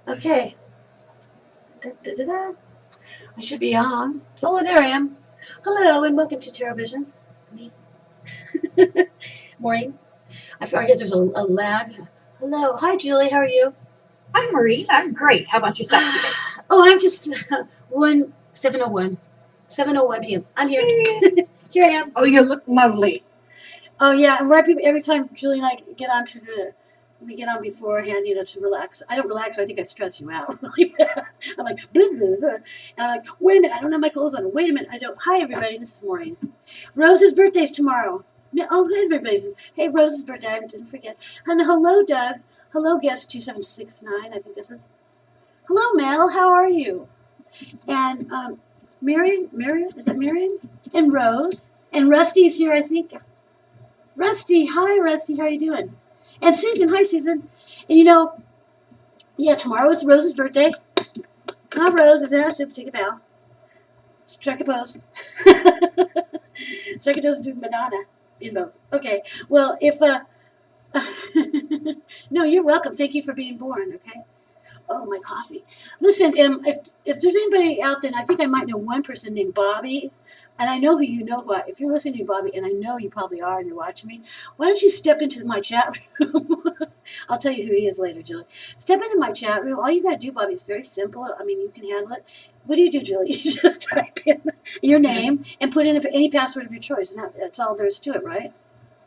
Okay. Da. I should be on. Oh, there I am. Hello, and welcome to TarotVisions. Me. Maureen. I forget there's a lag. Hello. Hi, Julie. How are you? Hi, Maureen. I'm great. How about yourself today? Oh, I'm just 7:01 p.m. I'm here. Here I am. Oh, you look lovely. Oh, yeah. Right every time Julie and I get onto we get on beforehand, to relax. I don't relax. I think I stress you out. I'm like, blah, blah, blah. And I'm like, wait a minute. I don't have my clothes on. Wait a minute. I don't. Hi, everybody. This is Maureen. Rose's birthday's tomorrow. Oh, everybody's. Hey, Rose's birthday. I didn't forget. And hello, Doug. Hello, guest 2769. I think this is. Hello, Mel. How are you? And Marion, is that Marion? And Rose. And Rusty's here, I think. Rusty, hi, Rusty. How are you doing? And Susan, hi, Susan. And yeah, tomorrow is Rose's birthday. Hi, Rose. Is that super? Take a bow. Strike a pose. Strike a pose and do Madonna. Invoke. Okay. Well, if no, you're welcome. Thank you for being born. Okay. Oh, my coffee. Listen, if there's anybody out there, and I think I might know one person named Bobby, and I know who you know who. If you're listening to Bobby, and I know you probably are, and you're watching me, why don't you step into my chat room? I'll tell you who he is later, Julie. Step into my chat room. All you got to do, Bobby, is very simple. I mean, you can handle it. What do, Julie? You just type in your name and put in any password of your choice. And that's all there is to it, right?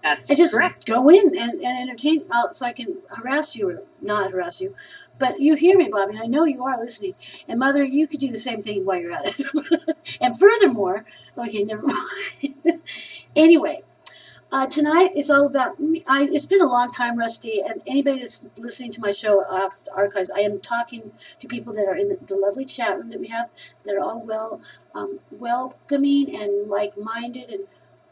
That's and just correct. Go in and entertain, so I can harass you or not harass you. But you hear me, Bobby, and I know you are listening. And Mother, you could do the same thing while you're at it. And furthermore, okay, never mind. Anyway, tonight is all about me. It's been a long time, Rusty, and anybody that's listening to my show off the archives, I am talking to people that are in the lovely chat room that we have that are all welcoming and like-minded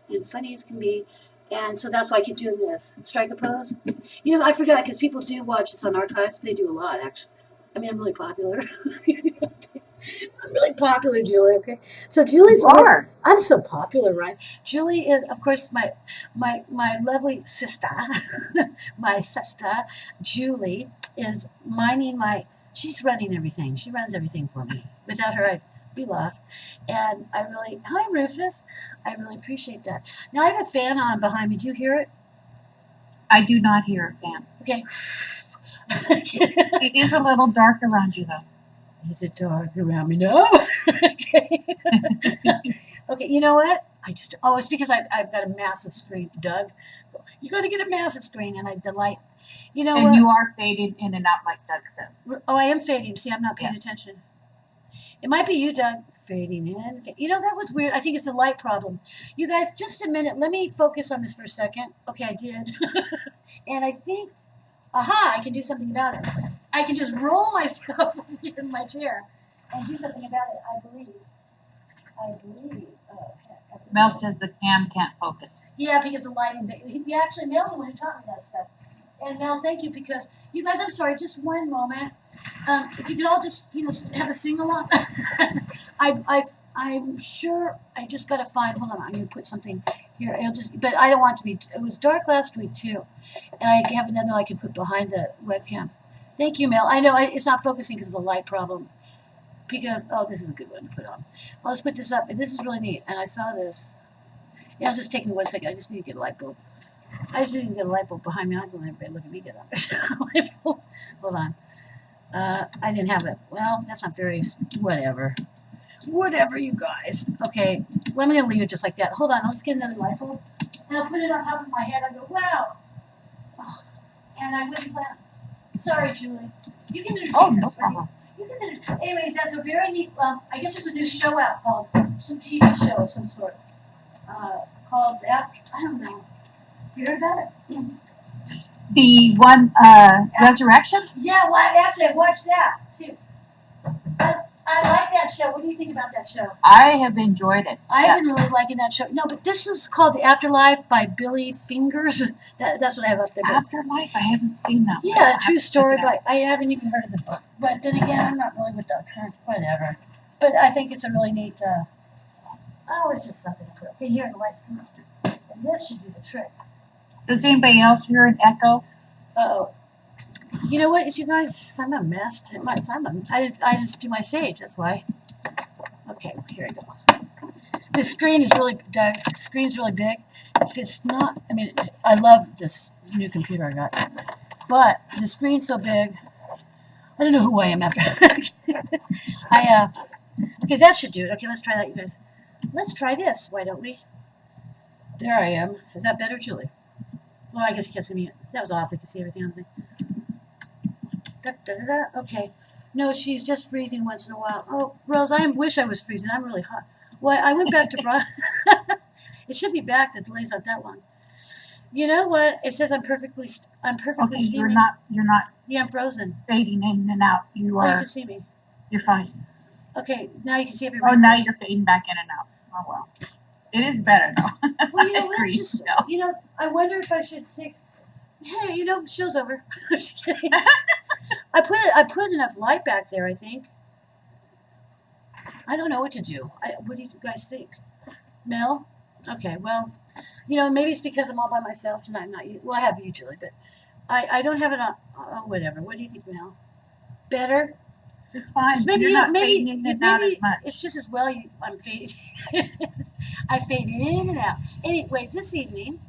and funny as can be. And so that's why I keep doing this. Strike a pose. I forgot because people do watch this on archives. They do a lot, actually. I mean, I'm really popular. I'm really popular, Julie. Okay, so Julie's. I'm so popular, right? Julie is, of course, my lovely sister. My sister, Julie, is mining my. She's running everything. She runs everything for me. Without her, I'd be lost. And hi, Rufus. I really appreciate that. Now I have a fan on behind me. Do you hear it? I do not hear a fan. Okay. It is a little dark around you, though. Is it dark around me? No. Okay. Okay. You know what? It's because I've got a massive screen, Doug. You got to get a massive screen, and I delight. You know and what? You are fading in and out, like Doug says. Oh, I am fading. See, I'm not paying attention. It might be you, Doug. Fading in. That was weird. I think it's a light problem. You guys, just a minute. Let me focus on this for a second. Okay, I did. And I think, I can do something about it. I can just roll myself here in my chair and do something about it, I believe. Mel says the cam can't focus. Yeah, because of lighting. Actually, Mel's the one who taught me that stuff. And Mel, thank you, because you guys, I'm sorry, just one moment. If you could all just, have a sing-along. I'm sure I just got to find, hold on, I'm going to put something here. But I don't want it to be, it was dark last week, too. And I have another I can put behind the webcam. Thank you, Mel. I know it's not focusing because of the light problem. Because, this is a good one to put on. I'll just put this up. And this is really neat. And I saw this. It'll just take me 1 second. I just need to get a light bulb. I just need to get a light bulb behind me. I'm going to look at me get up. Hold on. I didn't have it. Well, that's not very, whatever. Whatever, you guys. Okay, well, I'm going to leave it just like that. Hold on, I'll just get another light bulb. And I'll put it on top of my head. I go, wow. Oh, and I wouldn't plan. Sorry, Julie. You can do it. Oh, no problem. You can do it. Anyway, that's a very neat, I guess there's a new show out called, some TV show of some sort, called After, I don't know. You heard about it? The one, Resurrection? Yeah, well, actually, I watched that, too. I like that show. What do you think about that show? I have enjoyed it. I've been really liking that show. No, but this is called The Afterlife by Billy Fingers. That's what I have up there. Afterlife? I haven't seen that. Yeah, a true story, but I haven't even heard of the book. But then again, I'm not really with that kind of, whatever. But I think it's a really neat, it's just something to put. Okay, here the lights come up. And this should do the trick. Does anybody else hear an echo? Uh-oh. You know what, you guys? I'm a mess. I didn't do my sage. That's why. Okay, here I go. The screen is really, Doug. The screen's really big. If it's not, I mean, I love this new computer I got, but the screen's so big. I don't know who I am after. Okay, that should do it. Okay, let's try that, you guys. Let's try this. Why don't we? There I am. Is that better, Julie? Well, I guess you can't see me. That was off. We can see everything on the thing. Okay. No, she's just freezing once in a while. Oh, Rose, I wish I was freezing. I'm really hot. Well, I went back to It should be back. The delay's not that long. You know what? It says I'm perfectly Okay, steaming. you're not Yeah, I'm frozen. fading in and out. You Oh, you are, can see me. you're fine. Okay, now you can see Oh, everybody. now you're fading back in and out. Oh, well. It is better, though. Well, you I know what? agree. Just, No. you know, I wonder if I should take. Hey, you know, the show's over. I'm just kidding. I put enough light back there, I think. I don't know what to do. What do you guys think? Mel? Okay, well, you know, maybe it's because I'm all by myself tonight. Not you. Well, I have you, Julie, but I don't have it on. Oh, whatever. What do you think, Mel? Better? It's fine. Maybe You're not fading in and out as much. it's just as well I'm fading. I fade in and out. Anyway, this evening,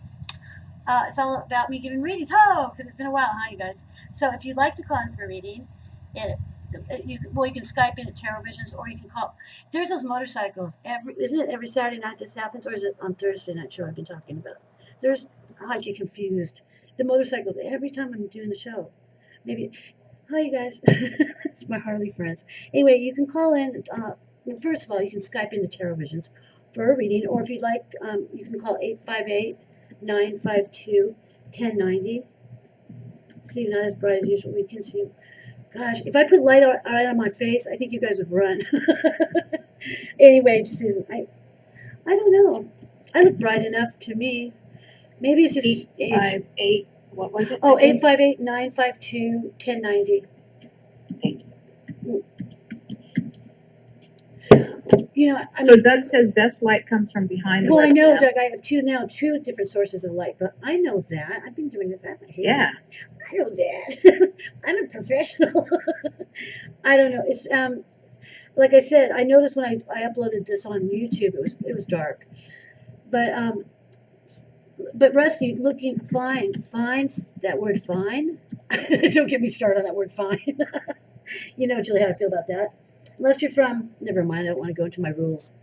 it's all about me giving readings. Oh, because it's been a while, huh, you guys? So if you'd like to call in for a reading, you can Skype in at TarotVisions, or you can call. There's those motorcycles. Isn't it every Saturday night this happens, or is it on Thursday night show I've been talking about? I get confused. The motorcycles every time I'm doing the show. Maybe. Hi, you guys. It's my Harley friends. Anyway, you can call in. First of all, you can Skype into TarotVisions for a reading, or if you'd like, you can call 858-952-1090. See, not as bright as usual. We can see. Gosh, if I put light on my face, I think you guys would run. Anyway, Susan, I don't know. I look bright enough to me. Maybe it's just age. 858. What was it? Oh, 858-952-1090. You know, I So mean, Doug says best light comes from behind the well, I know, webcam. Doug, I have two different sources of light, but I know that. I've been doing that. Yeah. I know that. I'm a professional. I don't know. It's like I said, I noticed when I uploaded this on YouTube, it was dark. But Rusty, looking fine. Fine's that word fine? Don't get me started on that word fine. You know, Julie, how I feel about that. Unless you're from, never mind, I don't want to go into my rules.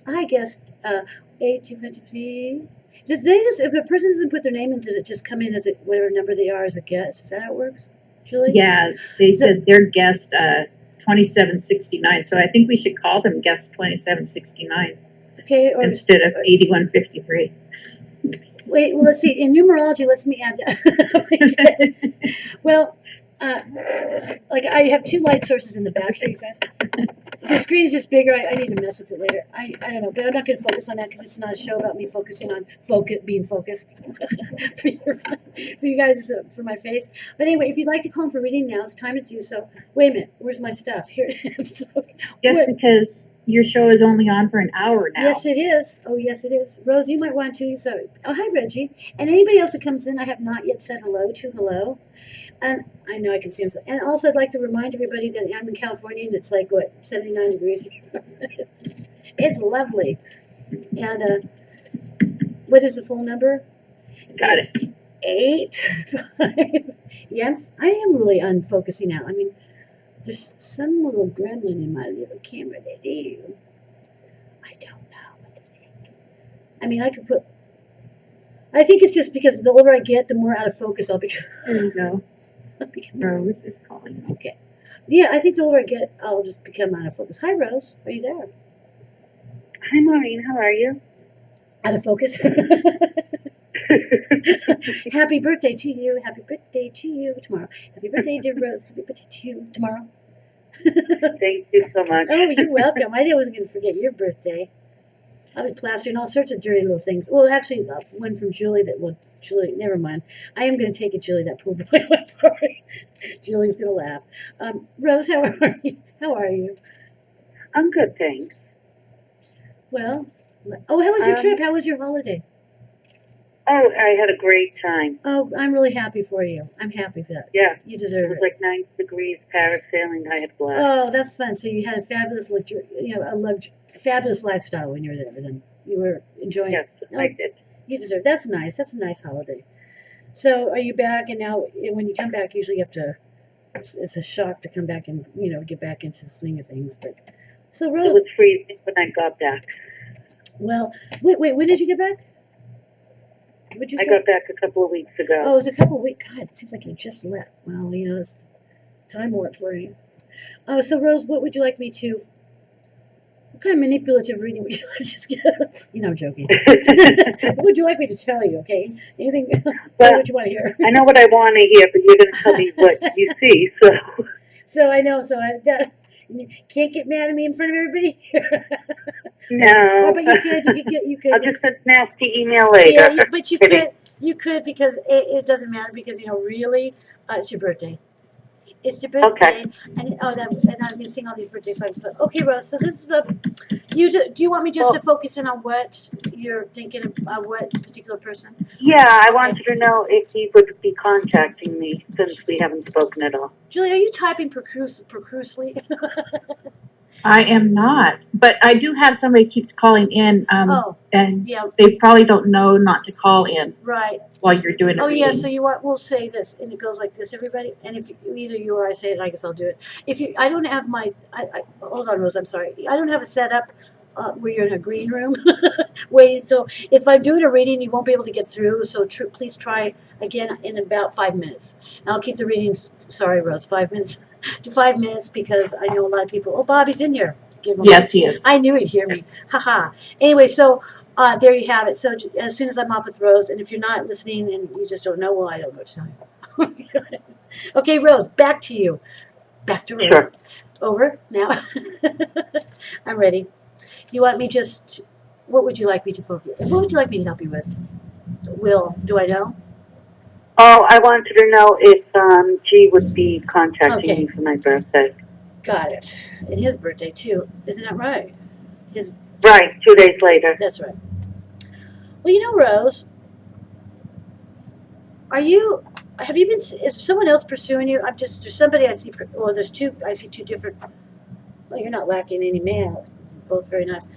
I guess 8253. If a person doesn't put their name in, does it just come in as whatever number they are as a guest? Is that how it works, Julie? Yeah, they said their guest 2769. So I think we should call them guest 2769 Okay. Or instead of 8153. Wait, well, let's see. In numerology, let's me add that. Well, like I have two light sources in the back here, you guys. The screen is just bigger. I need to mess with it later. I don't know, but I'm not going to focus on that because it's not a show about me focusing on being focused for you guys, for my face. But anyway, if you'd like to call for reading now, it's time to do so. Wait a minute, where's my stuff? Here it is. Yes, because your show is only on for an hour now. Yes, it is. Oh, yes, it is. Rose, you might want to. So, hi, Reggie. And anybody else that comes in, I have not yet said hello to. Hello. And I know I can see them. And also, I'd like to remind everybody that I'm in California, and it's like, 79 degrees. It's lovely. And what is the full number? Got it. 8, 5. Yeah, I am really unfocusing out. I mean, there's some little gremlin in my little camera that do. I don't know what to think. I mean, I think it's just because the older I get, the more out of focus I'll become. There you go. Rose is calling. Okay. Yeah, I think the older I get, I'll just become out of focus. Hi, Rose. Are you there? Hi, Maureen. How are you? Out of focus. Happy birthday to you. Happy birthday to you tomorrow. Happy birthday, dear Rose. Happy birthday to you tomorrow. Thank you so much. Oh, you're welcome. I wasn't going to forget your birthday. I was plastering all sorts of dirty little things. Well, actually, one from Julie Julie, never mind. I am going to take it, Julie, that poor boy. I'm sorry. Julie's going to laugh. Rose, how are you? How are you? I'm good, thanks. Well, how was your trip? How was your holiday? Oh, I had a great time. Oh, I'm really happy for you. I'm happy for that. Yeah, You it deserve was it. like 90 degrees, parasailing. I had blast. Oh, that's fun. So you had a fabulous, fabulous lifestyle when you were there. Then you were enjoying. Yes, Oh, I did. you deserve. That's nice. That's a nice holiday. So are you back? And now, when you come back, usually you have to. It's a shock to come back and get back into the swing of things. But so It Rose, was freezing when I got back. well, wait. When did you get back? What'd you I say? got back a couple of weeks ago. Oh, it was a couple of weeks. God, it seems like you just left. Well, it's time warp for you. Oh, so Rose, what would you like me to? What kind of manipulative reading would you like? Just I'm joking. What would you like me to tell you? Okay, anything? Tell me Well, what you want to hear. I know what I want to hear, but you're going to tell me what you see. So So I know. So you can't get mad at me in front of everybody. no, Oh, but you could. You could. I'll just send a nasty email later. Yeah, but you Kidding. could. You could because it doesn't matter because really, it's your birthday. It's your birthday, Okay. and I'm missing all these birthday songs. So, okay, Rose. So this is do you want me just to Well, focus in on what you're thinking of what particular person? yeah, I Okay. wanted to know if he would be contacting me since we haven't spoken at all. Julie, are you typing profusely? I am not, but I do have somebody keeps calling in, Oh, and yeah, they probably don't know not to call in right. while you're doing a Oh, reading. yeah. So we'll say this, and it goes like this, everybody. And if either you or I say it, I guess I'll do it. I don't have hold on, Rose. I'm sorry. I don't have a setup where you're in a green room. Wait. So if I'm doing a reading, you won't be able to get through. So please try again in about 5 minutes. And I'll keep the readings. Sorry, Rose. 5 minutes to 5 minutes because I know a lot of people. Oh, Bobby's in here. Give him Yes, he is. I knew he'd hear me. Haha. Anyway, so there you have it. So as soon as I'm off with Rose, and if you're not listening and you just don't know, well, I don't know what to tell you. Okay, Rose, back to you. Back to Rose. Sure. Over now. I'm ready. You want me what would you like me to focus? What would you like me to help you with? Do I know? Oh, I wanted to know if G would be contacting me for my birthday. Got it. And his birthday too. Isn't that right? Right, 2 days later. That's right. Well, Rose, have you been, is someone else pursuing you? There's somebody I see, there's two, I see two different, well, you're not lacking any man, both very nice.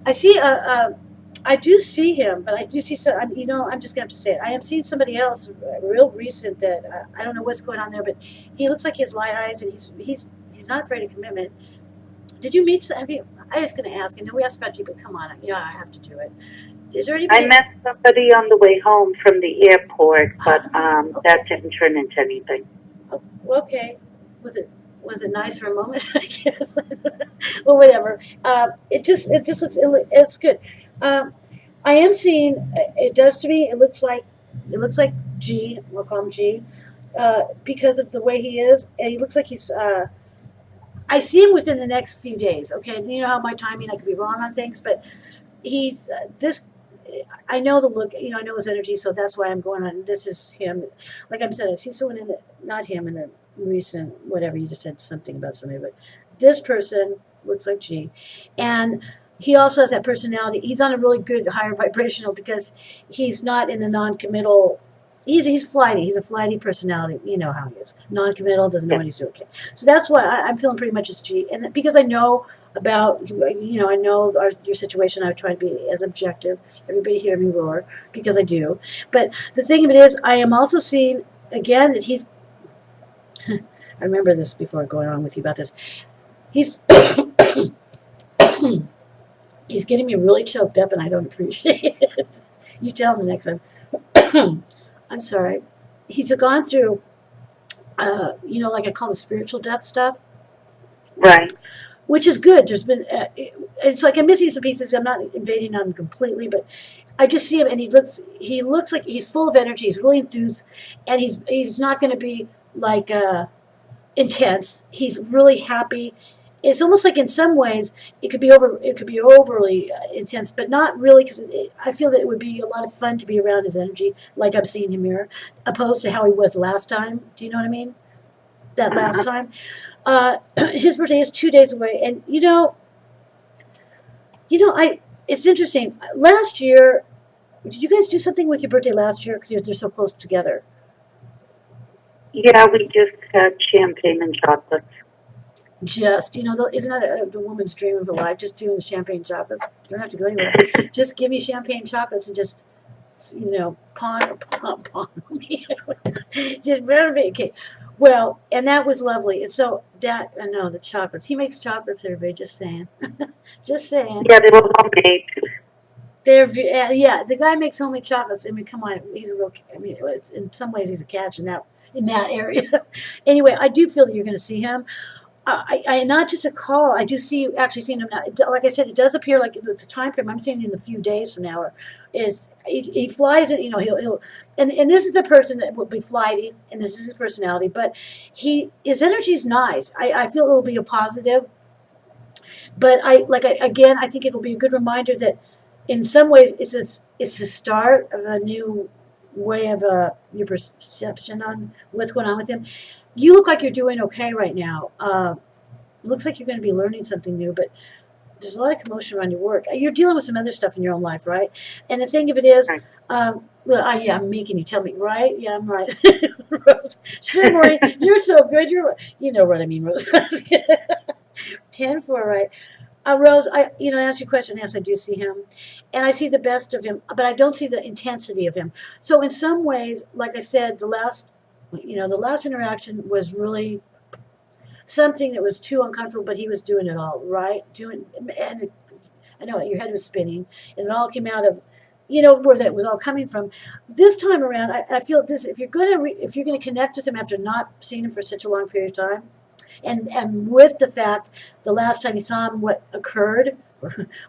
I see, I do see him, but I do see some, I'm just gonna have to say it. I am seeing somebody else, real recent that, I don't know what's going on there, but he looks like he has light eyes and he's not afraid of commitment. Did you meet, I was gonna ask, I know we asked about you, but come on, I have to do it. Is there anybody? I met somebody on the way home from the airport, but that didn't turn into anything. Oh, okay. Was it nice for a moment? I guess. Well, whatever. It just looks it's good. I am seeing. It does to me. It looks like G. We'll call him G, because of the way he is, and he looks like he's. I see him within the next few days. Okay, and you know how my timing. I could be wrong on things, but he's this. I know the look, I know his energy, so that's why I'm going on. This is him. Like I said, I see someone not him in the recent, whatever, you just said something about somebody, but this person looks like G. And he also has that personality. He's on a really good higher vibrational because he's not in a non-committal, he's flighty. He's a flighty personality. You know how he is. Non-committal, doesn't know what he's doing. Okay. So that's why I'm feeling pretty much as G. And because I know about, I know your situation, I try to be as objective. Everybody hear me roar, because I do. But the thing of it is, I am also seeing, again, that he's, I remember this before going on with you about this, he's, he's getting me really choked up and I don't appreciate it. You tell him the next time. I'm sorry. He's gone through, like I call the spiritual death stuff. Right. Which is good. There's been, it's like I'm missing some pieces. I'm not invading on him completely, but I just see him, and he looks like he's full of energy. He's really enthused, and he's not going to be like intense. He's really happy. It's almost like in some ways it could be overly intense, but not really, because I feel that it would be a lot of fun to be around his energy, like I'm seeing him here, opposed to how he was last time. Do you know what I mean? That last time. His birthday is 2 days away, and it's interesting. Last year, Did you guys do something with your birthday last year? Because they're so close together. Yeah, we just had champagne and chocolates. Just, isn't that the woman's dream of her life? Just doing the champagne chocolates. Don't have to go anywhere. Just give me champagne chocolates and just, pawn me. Just renovate. Okay. Well, and that was lovely. And so I know the chocolates. He makes chocolates, everybody. Just saying. Just saying. Yeah, they were homemade. Yeah, the guy makes homemade chocolates. I mean, come on, he's a real. I mean, it's, in some ways, he's a catch in that area. Anyway, I do feel that you're going to see him. I not just a call. I do see you actually seeing him now. Like I said, it does appear like it's a time frame. I'm seeing in a few days from now. Or he flies it. He'll and this is the person that will be flighty, and this is his personality. But his energy is nice. I feel it will be a positive. But I think it will be a good reminder that in some ways it's the start of a new way of your perception on what's going on with him. You look like you're doing okay right now. Looks like you're going to be learning something new, but there's a lot of commotion around your work. You're dealing with some other stuff in your own life, right? And the thing of it is, I'm making you tell me, right? Yeah, I'm right. Rose. Sure, Maureen, you're so good. You know what I mean, Rose. 10-4, right? Rose, I asked you a question. Yes, I do see him, and I see the best of him, but I don't see the intensity of him. So in some ways, like I said, the last interaction was really something that was too uncomfortable, but he was doing it all right. And I know your head was spinning, and it all came out of, where that was all coming from. This time around, I feel this: if you're gonna connect with him after not seeing him for such a long period of time, and with the fact the last time you saw him, what occurred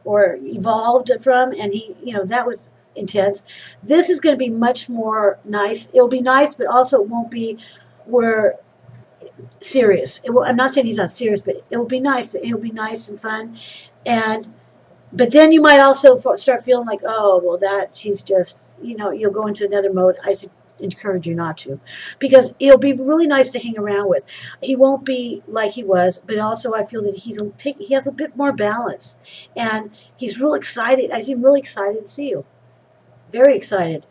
or evolved from, and that was intense. This is going to be much more nice. It'll be nice, but also it won't be serious. I'm not saying he's not serious, but it will be nice. It'll be nice and fun, but then you might also start feeling like, oh, well, that he's just, you'll go into another mode. I encourage you not to, because it'll be really nice to hang around with. He won't be like he was, but also I feel that he has a bit more balance, and he's real excited. I seem really excited to see you. Very excited.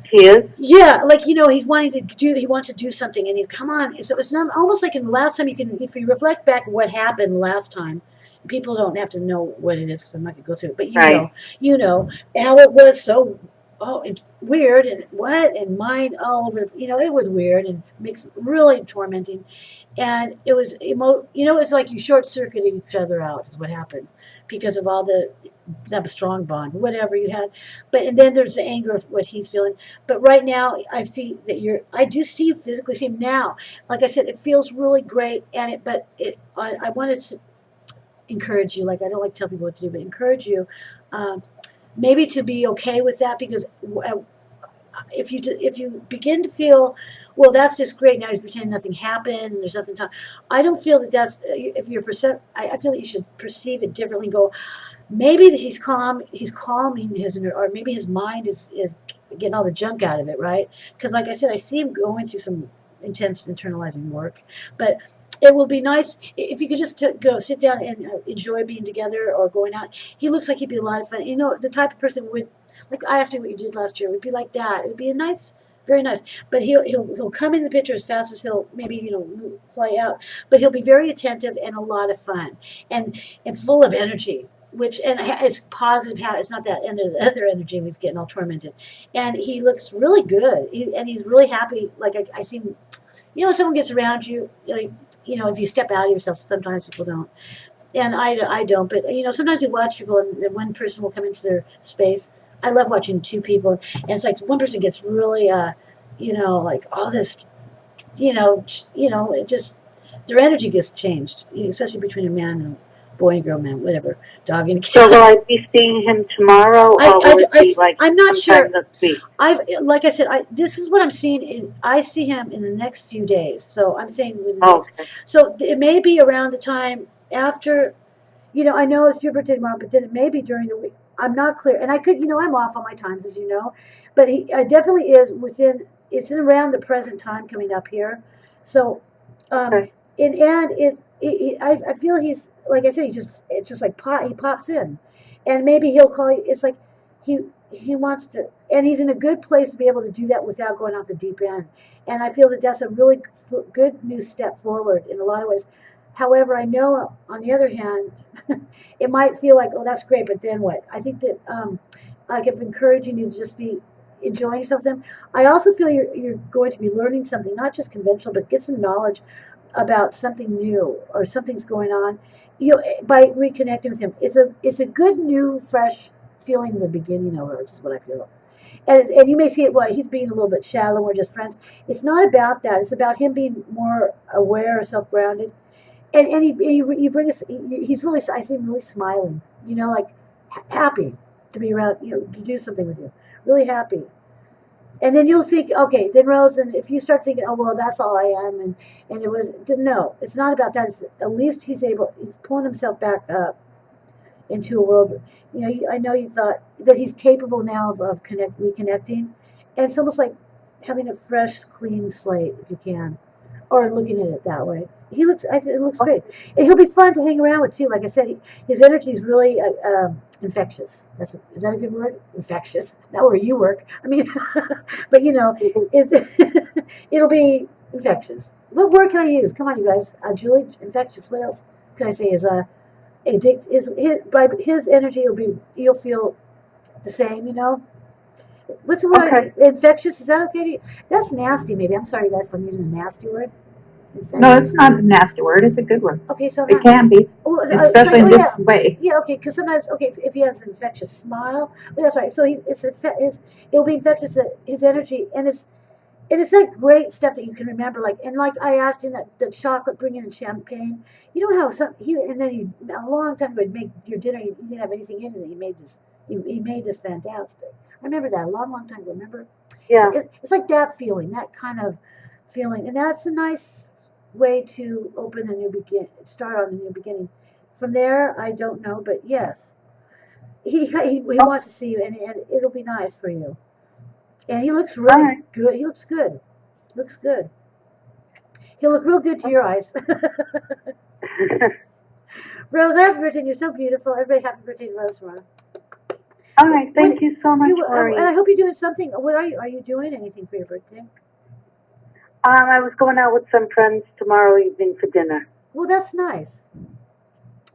He is? Yeah, he's he wants to do something, and he's, come on. So it's not almost like in the last time if you reflect back what happened last time, people don't have to know what it is because I'm not going to go through it, but you know how it was so, it's weird and mind all over, it was weird and makes really tormenting. And it was, it's like you short-circuited each other out is what happened because of all that strong bond, whatever you had. And then there's the anger of what he's feeling. But right now, I do see you physically see him now. Like I said, it feels really great. I wanted to encourage you, like I don't like to tell people what to do, but encourage you maybe to be okay with that, because if you begin to feel, well, that's just great, now he's pretending nothing happened and there's nothing to, I don't feel that's, if you're I feel that you should perceive it differently and go, maybe that he's calming or maybe his mind is getting all the junk out of it, right? Because like I said, I see him going through some intense internalizing work, but it will be nice if you could just go sit down and enjoy being together or going out. He looks like he'd be a lot of fun. The type of person would, like I asked you what you did last year, it would be like that. It would be a nice, very nice. But he'll come in the picture as fast as he'll maybe fly out. But he'll be very attentive and a lot of fun and full of energy. And it's positive. It's not that other energy he's getting all tormented. And he looks really good. And he's really happy. Like I see him. When someone gets around you, if you step out of yourself, sometimes people don't. And I don't, but sometimes you watch people and then one person will come into their space. I love watching two people, and it's like one person gets really, like all this, it just, their energy gets changed, especially between a man and a boy and girl, man, whatever, dog and cat. So will I be seeing him tomorrow, or will it be like I'm not sure. this week? Like I said, this is what I'm seeing. I see him in the next few days. So I'm saying Okay. So it may be around the time after, I know it's your birthday tomorrow, but then it may be during the week. I'm not clear. And I could, I'm off on my times, as you know. But he definitely is it's around the present time coming up here. So, Okay. I feel like I said, he pops in. And maybe he'll call you. It's like he wants to, and he's in a good place to be able to do that without going off the deep end. And I feel that that's a really good new step forward in a lot of ways. However, I know on the other hand, it might feel like, oh, that's great, but then what? I think that, like, if encouraging you to just be enjoying yourself, then I also feel you're going to be learning something, not just conventional, but get some knowledge about something new or something's going on. By reconnecting with him, it's a good new fresh feeling of the beginning over, which is what I feel. And you may see it, well, he's being a little bit shallow, we're just friends. It's not about that. It's about him being more aware, self-grounded. And you bring us, he's really, I see him really smiling, like happy to be around, to do something with you. Really happy. And then you'll think, okay, then Rose, and if you start thinking, oh, well, that's all I am, and it was, no, it's not about that. It's, at least he's pulling himself back up into a world. I know you thought that he's capable now of reconnecting, and it's almost like having a fresh, clean slate, if you can, or looking at it that way. I think it looks great, and he'll be fun to hang around with too. Like I said, his energy is really infectious. Is that a good word? Infectious. Not where you work. I mean, but it'll be infectious. What word can I use? Come on, you guys. Julie, infectious. What else can I say? By his energy, you'll feel the same. What's the word? Okay. Infectious. Is that okay? That's nasty. Maybe. I'm sorry, guys, if I'm using a nasty word. No, it's not a nasty word. It's a good word. Okay, so it can be, especially in this way. Yeah, okay, because sometimes, if he has an infectious smile, well, that's right. So it'll be infectious. His energy, and it's that great stuff that you can remember. Like I asked him that the chocolate bringing in champagne. You know how a long time ago, he'd make your dinner. You didn't have anything in it. He made this. He made this fantastic. I remember that a long time ago. Remember? Yeah. So it's like that feeling, that kind of feeling, and that's a nice way to start on a new beginning. From there, I don't know, but yes, he wants to see you, and it'll be nice for you. And he looks really good. He looks good. Looks good. He'll look real good to your eyes. Rose, happy birthday! You're so beautiful. Everybody, happy birthday to Rose tomorrow. All right, thank you so much, Maureen. And I hope you're doing something. What are you? Are you doing anything for your birthday? I was going out with some friends tomorrow evening for dinner. Well, that's nice.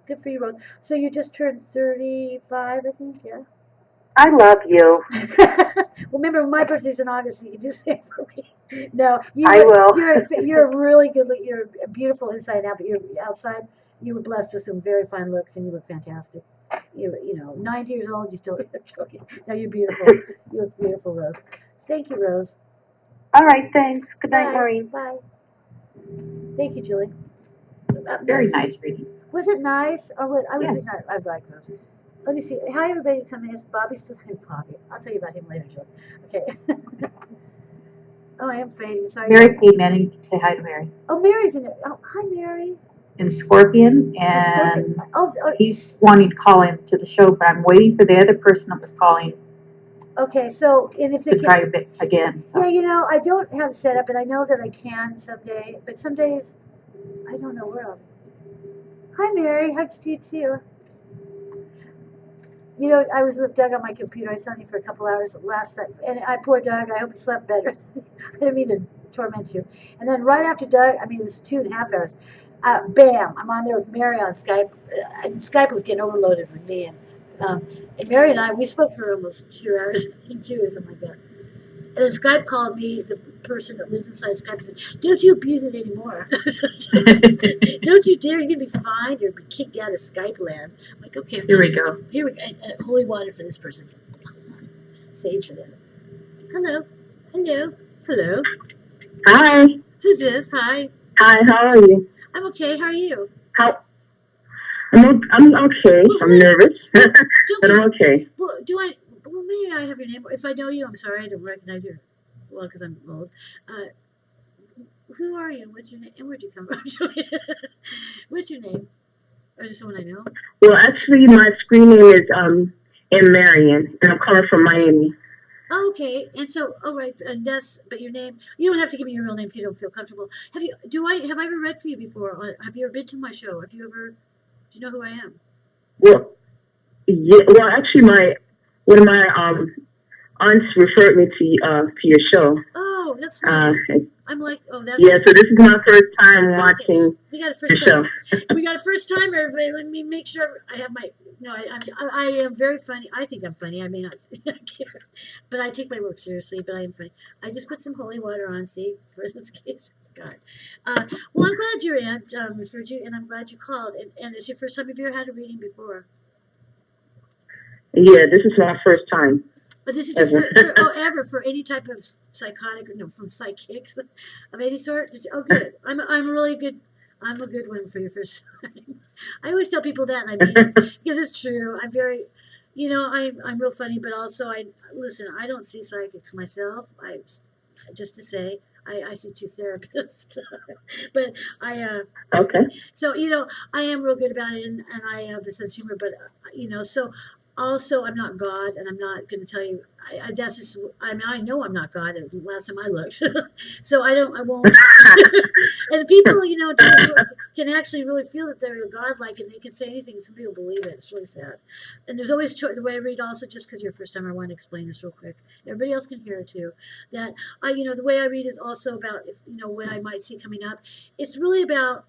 Good for you, Rose. So you just turned 35, I think, yeah? I love you. Well, remember, my birthday's in August, so you can do the same for me. No, I will. You're really good. You're beautiful inside and out, but you're outside. You were blessed with some very fine looks, and you look fantastic. You're, 90 years old, you still look joking. No, you're beautiful. You look beautiful, Rose. Thank you, Rose. All right, thanks. Good night, Bye. Maureen. Bye. Thank you, Julie. Very nice reading. Was it nice? Or what? I was. Yes. I like those. Let me see. Hi, everybody. Come in. Is Bobby still in? Bobby. I'll tell you about him later, Jill. Okay. Oh, I am fading. Sorry. Mary came in, and you can say hi to Mary. Oh, Mary's in it. Oh, hi, Mary. In Scorpion, and Oh, he's wanting to call in to the show, but I'm waiting for the other person that was calling okay. So, and if they to try a bit again. So. Yeah, I don't have it set up, and I know that I can someday, but some days I don't know where. Hi, Mary. Hugs to you too. I was with Doug on my computer. I was on you for a couple hours last night, and poor Doug. I hope he slept better. I didn't mean to torment you. And then right after Doug, it was 2.5 hours. Bam! I'm on there with Mary on Skype. Skype was getting overloaded with me, and Mary and I, we spoke for almost 2 hours, 2 or something like that. And then Skype called me, the person that lives inside Skype, and said, "Don't you abuse it anymore. Don't you dare. You're going to be fined or be kicked out of Skype land." I'm like, okay. Here we go. Here we go. Holy water for this person. Sage for them. Hello. Hello. Hello. Hi. Who's this? Hi. Hi, how are you? I'm okay. How are you? I'm okay. I'm nervous, but I'm okay. Well, may I have your name? If I know you, I'm sorry, I don't recognize you. Well, because I'm old. Who are you? What's your name? And where'd you come from? What's your name? Or is it someone I know? Well, actually, my screen name is Marion, and I'm calling from Miami. Oh, okay. And so, right, and but your name, you don't have to give me your real name if you don't feel comfortable. Have I ever read for you before? Or have you ever been to my show? Do you know who I am? Well, yeah, well, actually, one of my aunts referred me to your show. Oh, that's nice. I'm like, oh, that's yeah. So this is my first time okay. watching We got a the first show. time. We got a first time, everybody. Let me make sure I have my. No, I am very funny. I think I'm funny. I may not care, but I take my work seriously. But I am funny. I just put some holy water on, see, for this case. God. Well, I'm glad your aunt referred you, and I'm glad you called. And it's your first time. Have you ever had a reading before? Yeah, this is my first time. But this is ever. Ever for any type of psychotic, no, from psychics of any sort. Oh, good. I'm really good. I'm a good one for your first time. I always tell people that, and I mean it, because it's true. I'm very, I'm real funny, but also listen. I don't see psychics myself. Just to say, I see two therapists, but Okay. So I am real good about it, and I have a sense of humor. But so also I'm not God, and I'm not going to tell you. That's just. I know I'm not God. Last time I looked, so I won't. And people, can actually really feel that they're godlike, and they can say anything. And some people believe it. It's really sad. And there's always the way I read. Also, just because you're first time, I want to explain this real quick. Everybody else can hear it too. That the way I read is also about what I might see coming up. It's really about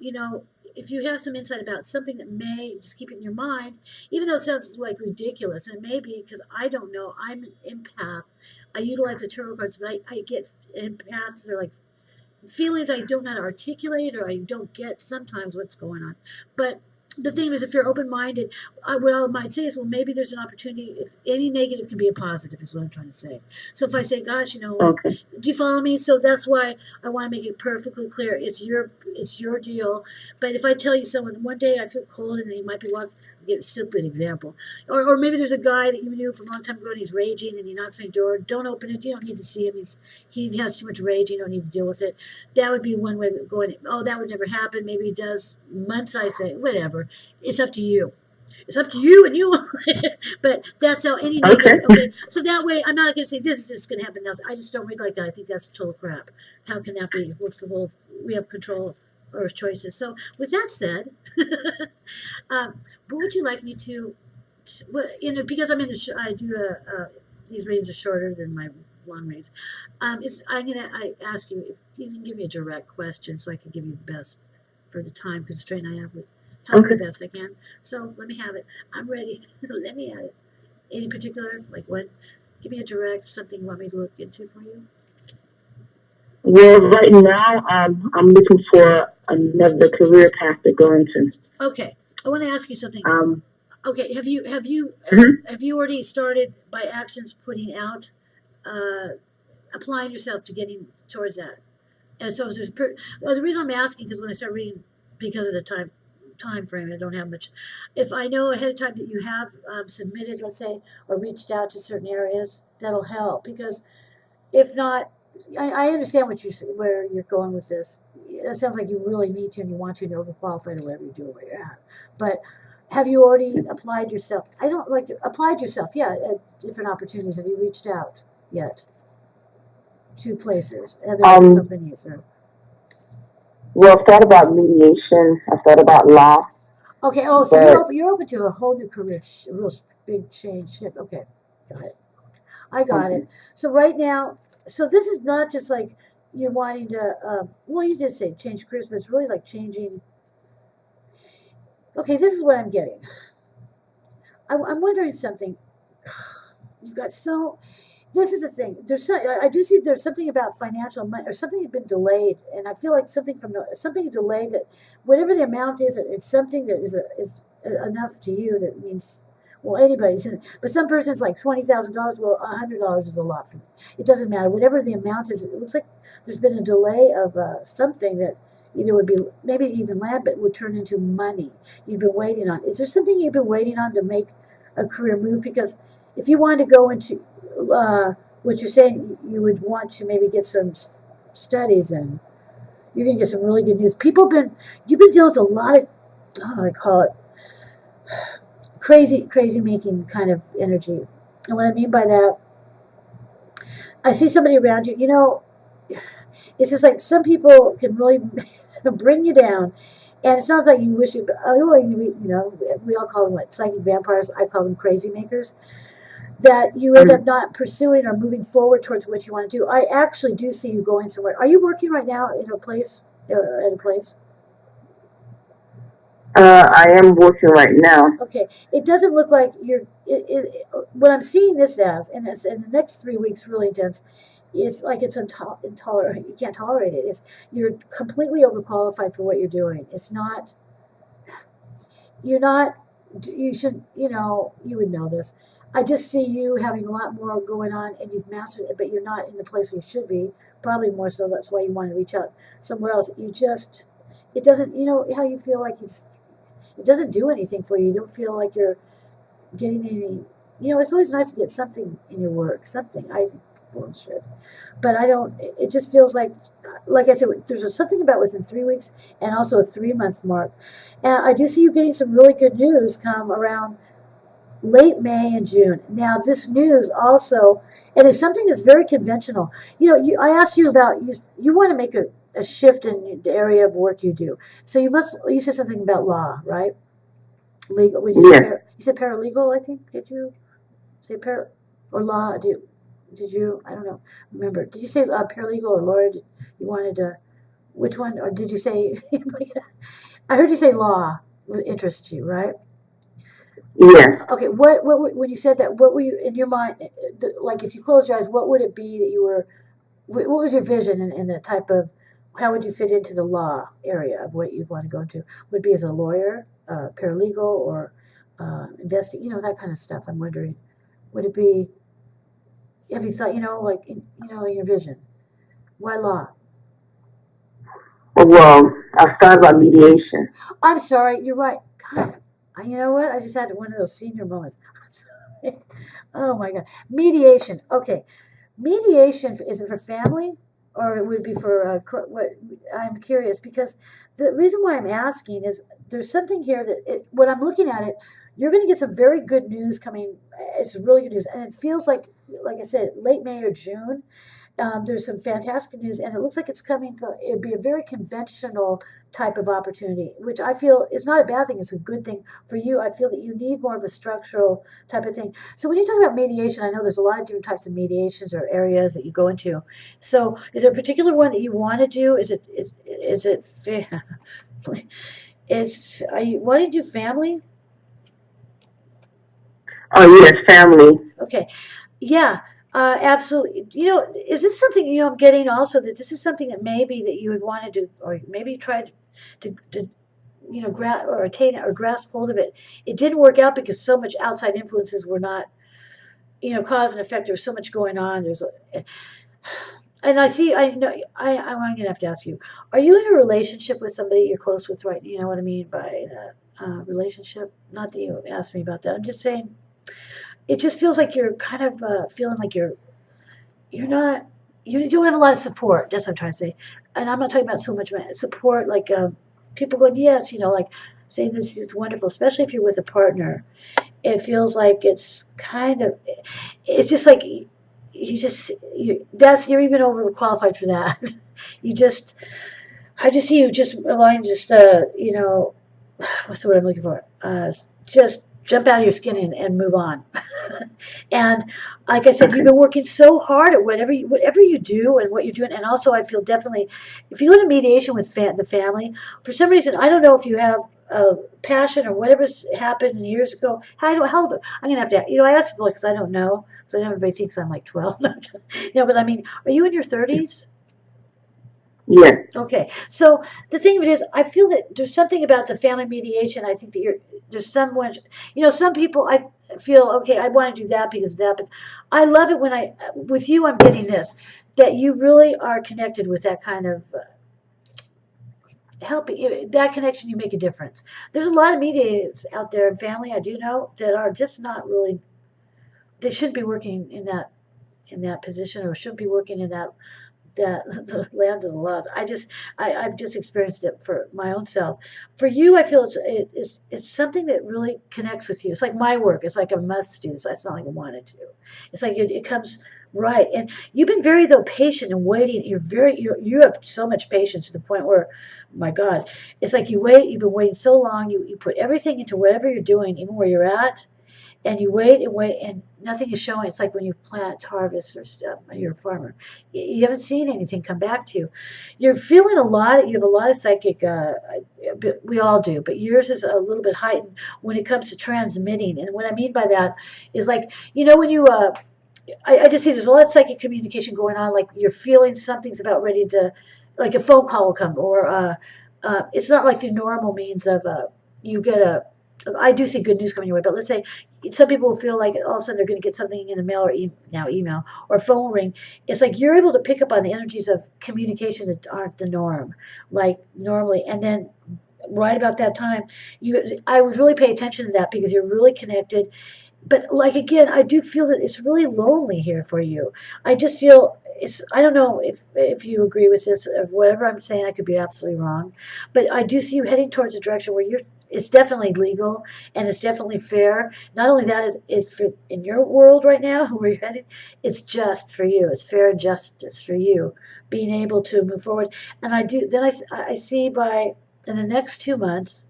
if you have some insight about something that may just keep it in your mind, even though it sounds like ridiculous, and it may be because I don't know. I'm an empath. I utilize the tarot cards, but I get empaths are like feelings I don't know how to articulate, or I don't get sometimes what's going on. But the thing is, if you're open-minded, what I might say is, well, maybe there's an opportunity. If any negative can be a positive, is what I'm trying to say. So if I say, gosh, Okay. do you follow me? So that's why I want to make it perfectly clear. It's your deal. But if I tell you someone, one day I feel cold, and you might be walking. Give a stupid example, or maybe there's a guy that you knew from a long time ago, and he's raging, and he knocks on your door. Don't open it. You don't need to see him. He has too much rage. You don't need to deal with it. That would be one way of going. Oh, that would never happen. Maybe it does. Months, I say, whatever. It's up to you. It's up to you and you. But that's how any negative. Okay. So that way, I'm not going to say this is just going to happen. I just don't read like that. I think that's total crap. How can that be? We have control or choices. So with that said, what would you like me to? Because I'm in I do these readings are shorter than my long reads. I ask you if you can give me a direct question so I can give you the best for the time constraint I have with help the best I can. So let me have it. I'm ready. Let me have it. Any particular what? Give me a direct something you want me to look into for you. Well, right now, I'm looking for another career path to go into. Okay, I want to ask you something. Okay, have you already started by actions putting out, applying yourself to getting towards that? And so the reason I'm asking because when I start reading, because of the time frame, I don't have much. If I know ahead of time that you have submitted, let's say, or reached out to certain areas, that'll help. Because if not, I understand where you're going with this. It sounds like you really need to and you want to, and you're overqualified or whatever you do where you're at. But have you already applied yourself? I don't like to applied yourself, yeah, at different opportunities. Have you reached out yet to places, other companies? Well, I've thought about mediation. I've thought about law. Okay. Oh, so you're open to a whole new career, a real big change. Okay, got it. I got it. So right now, so this is not just like you're wanting to, well, you did say change careers, but it's really like changing. Okay, this is what I'm getting. I'm wondering something. You've got this is the thing. I do see there's something about financial money or something has been delayed, and I feel like something delayed that whatever the amount is, it's something that is enough to you that means. Well, anybody's in it. But some person's like $20,000. Well, $100 is a lot for me. It doesn't matter. Whatever the amount is, it looks like there's been a delay of something that either would be maybe even land, but would turn into money you've been waiting on. Is there something you've been waiting on to make a career move? Because if you wanted to go into what you're saying, you would want to maybe get some studies and you're going to get some really good news. You've been dealing with a lot of, I call it, crazy making kind of energy. And what I mean by that, I see somebody around you, it's just like some people can really bring you down. And it's not that you wish it, but we all call them psychic vampires. I call them crazy makers. that you end up not pursuing or moving forward towards what you want to do. I actually do see you going somewhere. Are you working right now in a place or at a place? I am working right now. Okay, it doesn't look like you're. What I'm seeing this as, and it's in the next 3 weeks, really intense. It's like it's intolerant. You can't tolerate it. It's you're completely overqualified for what you're doing. It's not. You're not. You should. You would know this. I just see you having a lot more going on, and you've mastered it, but you're not in the place where you should be. Probably more so. That's why you want to reach out somewhere else. You just. It doesn't. You know how you feel like it's. It doesn't do anything for you. You don't feel like you're getting any. It's always nice to get something in your work. Something. I think people should, but I don't. It just feels like I said, there's something about within 3 weeks and also a 3-month mark, and I do see you getting some really good news come around late May and June. Now, this news also, and it's something that's very conventional. I asked you about you want to make a shift in the area of work you do. So you said something about law, right? Legal. You said paralegal, I think. Did you say or law? Did you? I don't know. Remember? Did you say paralegal or lawyer? You wanted to? Which one? Or did you say? I heard you say law interests you, right? Yeah. Okay. What when you said that? What were you in your mind? Like, if you closed your eyes, what would it be that you were? What was your vision in the type of? How would you fit into the law area of what you'd want to go into? Would it be as a lawyer, paralegal, or investing? That kind of stuff. I'm wondering. Would it be? Have you thought? Your vision. Why law? Well, I thought about mediation. I'm sorry. You're right. God, you know what? I just had one of those senior moments. I'm sorry. Oh my God. Mediation. Okay. Mediation, is it for family? Or it would be for what? I'm curious because the reason why I'm asking is there's something here that when I'm looking at it, you're going to get some very good news coming. It's really good news, and it feels like I said, late May or June. There's some fantastic news, and it looks like it's coming from. It'd be a very conventional type of opportunity, which I feel is not a bad thing. It's a good thing for you. I feel that you need more of a structural type of thing. So when you talk about mediation, I know there's a lot of different types of mediations or areas that you go into. So is there a particular one that you want to do? Is it are you wanting to do family? Oh, yes, family. Okay. Yeah. Absolutely. Is this something, I'm getting also that this is something that maybe that you would want to do, or maybe try to or attain it or grasp hold of it. It didn't work out because so much outside influences were not, cause and effect. There's so much going on. And I know, I'm going to have to ask you, are you in a relationship with somebody you're close with right now? You know what I mean by relationship? Not that you asked me about that. I'm just saying, it just feels like you're kind of feeling like you're not, you don't have a lot of support. That's what I'm trying to say. And I'm not talking about so much support, like people going, yes, like saying this is wonderful, especially if you're with a partner. It feels like it's just like you're even overqualified for that. I just see you just relying, what's the word I'm looking for? Just jump out of your skin and move on. And like I said, you've been working so hard at whatever you do and what you're doing. And also, I feel definitely, if you go to mediation with the family, for some reason, I don't know if you have a passion or whatever's happened years ago. I'm going to have to, I ask people because I don't know. Because I know everybody thinks I'm like 12. But I mean, are you in your 30s? Yeah. Okay. So the thing of it is, I feel that there's something about the family mediation. I think that there's someone, some people I feel, okay, I want to do that because of that, but I love it when with you, I'm getting this, that you really are connected with that kind of helping, that connection, you make a difference. There's a lot of mediators out there in family, I do know, that are just not really, they shouldn't be working in that position or shouldn't be working in that the land of the laws. I've just experienced it for my own self. For you, I feel it's something that really connects with you. It's like my work. It's like a must do. So it's not like I wanted to. It's like it comes right. And you've been very patient and waiting. You have so much patience to the point where, my God, it's like you wait. You've been waiting so long. You put everything into whatever you're doing, even where you're at. and you wait and wait, and nothing is showing. It's like when you plant, harvest, or stuff. You're a farmer. You haven't seen anything come back to you. You're feeling a lot. You have a lot of psychic. We all do, but yours is a little bit heightened when it comes to transmitting. And what I mean by that is like when you. I just see there's a lot of psychic communication going on. Like you're feeling something's about ready to, like a phone call will come, or it's not like the normal means of you get a. I do see good news coming your way, but let's say some people will feel like all of a sudden they're going to get something in the mail or now email or phone ring. It's like you're able to pick up on the energies of communication that aren't the norm, like normally, and then right about that time, I would really pay attention to that because you're really connected. But like again, I do feel that it's really lonely here for you. I just feel it's. I don't know if you agree with this or whatever I'm saying. I could be absolutely wrong, but I do see you heading towards a direction where you're. It's definitely legal and it's definitely fair. Not only that is it for in your world right now where you're headed, it's just for you. It's fair justice for you being able to move forward. And I do. Then I see by in the next 2 months.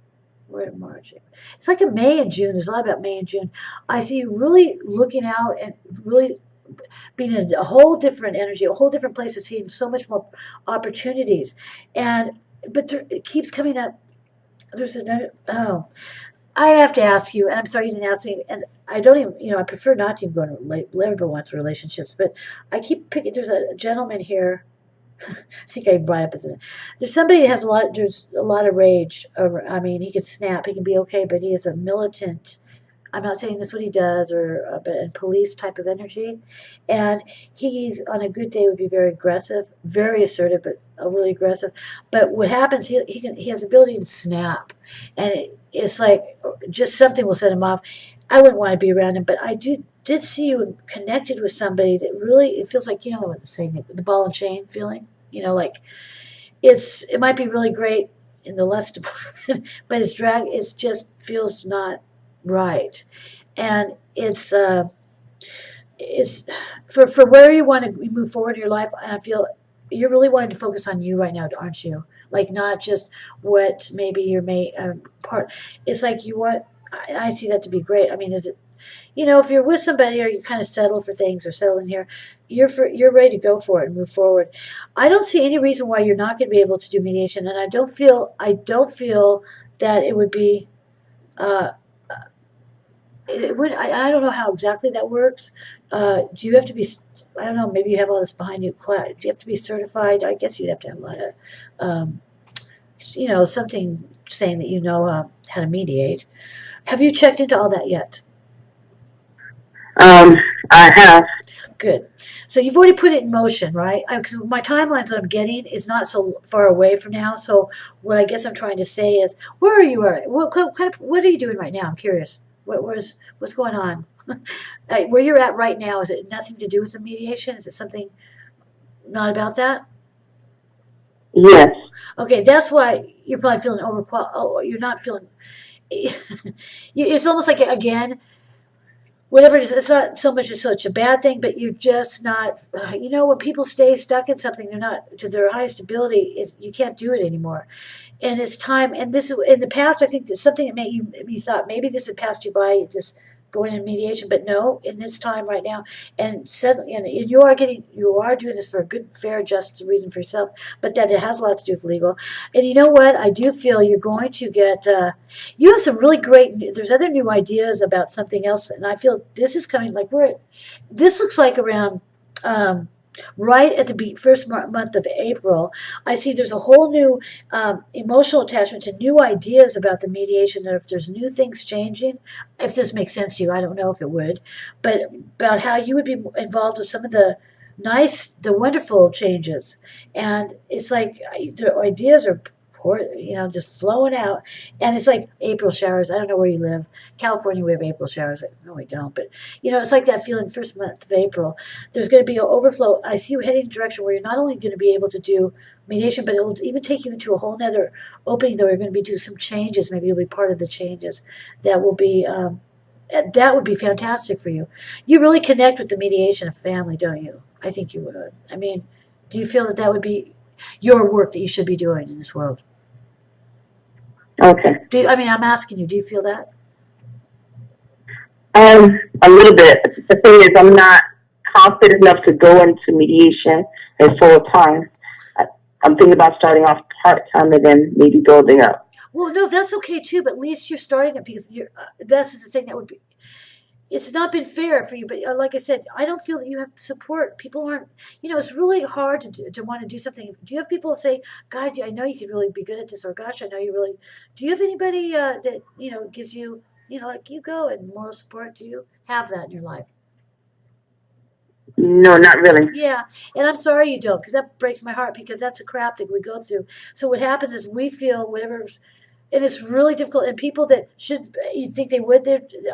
We're in March. It's like in May and June. There's a lot about May and June. I see you really looking out and really being in a whole different energy, a whole different place, of seeing so much more opportunities. But it keeps coming up. There's another. Oh, I have to ask you, and I'm sorry you didn't ask me. And I don't even. I prefer not to even go into labor wants relationships, but I keep picking. There's a gentleman here. I think I brought up as there's somebody that has there's a lot of rage over. I mean, he can snap, he can be okay, but he is a militant. I'm not saying this is what he does, or but a police type of energy, and he's on a good day would be very aggressive, very assertive, but really aggressive. But what happens? He has the ability to snap, and it's like just something will set him off. I wouldn't want to be around him, but I did see you connected with somebody that really it feels like what the saying, the ball and chain feeling. Like it might be really great in the lust department, but it just feels not right, and it's for where you want to move forward in your life. And I feel you're really wanting to focus on you right now, aren't you? Like not just what maybe your part. It's like you want. I see that to be great. I mean, is it? If you're with somebody or you kind of settle for things or settle in here, you're ready to go for it and move forward. I don't see any reason why you're not going to be able to do mediation, and I don't feel that it would be. It would. I don't know how exactly that works. Do you have to be? I don't know. Maybe you have all this behind you. Do you have to be certified? I guess you'd have to have a lot of, something saying that how to mediate. Have you checked into all that yet? I have. Good. So you've already put it in motion, right? Because my timelines that I'm getting is not so far away from now. So what I guess I'm trying to say is, where are you? What are you doing right now? I'm curious. What's going on? Where you're at right now, is it nothing to do with the mediation? Is it something not about that? Yes. Okay, that's why you're probably feeling overqualified. Oh, you're not feeling. It's almost like again. Whatever it is, it's not so much as such a bad thing, but you're just not, when people stay stuck in something, they're not to their highest ability, you can't do it anymore. And it's time, and this is, in the past, I think there's something that made you thought maybe this had passed you by, this going in mediation, but no, in this time right now, and you are doing this for a good, fair, just reason for yourself, but that it has a lot to do with legal. And you know what? I do feel you're going to get, you have some really great, there's other new ideas about something else, and I feel this is coming, this looks like around, right at the first month of April, I see there's a whole new emotional attachment to new ideas about the mediation, that if there's new things changing, if this makes sense to you, I don't know if it would, but about how you would be involved with some of the wonderful changes. And it's like the ideas are just flowing out. And it's like April showers. I don't know where you live. California, we have April showers. No, we don't. But, it's like that feeling first month of April. There's going to be an overflow. I see you heading in a direction where you're not only going to be able to do mediation, but it will even take you into a whole nother opening, though you're going to be doing some changes. Maybe you'll be part of the changes that will be, that would be fantastic for you. You really connect with the mediation of family, don't you? I think you would. I mean, do you feel that would be your work that you should be doing in this world? Okay. I'm asking you, do you feel that? A little bit. The thing is, I'm not confident enough to go into mediation and full time. I'm thinking about starting off part time and then maybe building up. Well, no, that's okay too. But at least you're starting it because you're. That's the thing that would be. It's not been fair for you, but like I said, I don't feel that you have support. People aren't. It's really hard to want to do something. Do you have people say, "God, I know you could really be good at this," or "Gosh, I know you really." Do you have anybody that gives you like you go and moral support? Do you have that in your life? No, not really. Yeah, and I'm sorry you don't, because that breaks my heart because that's the crap that we go through. So what happens is we feel whatever, and it's really difficult. And people that should you think they would,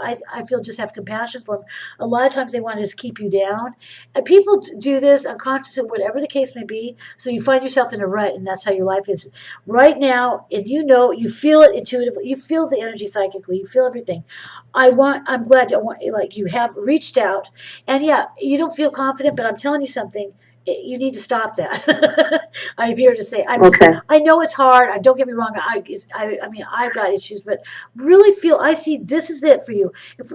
I feel just have compassion for them. A lot of times they want to just keep you down, and people do this unconsciously, whatever the case may be. So you find yourself in a rut, and that's how your life is right now. And you feel it intuitively, you feel the energy psychically, you feel everything. I'm glad like you have reached out, and yeah, you don't feel confident, but I'm telling you something. You need to stop that. I'm here to say. Okay. I know it's hard. Don't get me wrong. I mean, I've got issues, but really feel. I see this is it for you.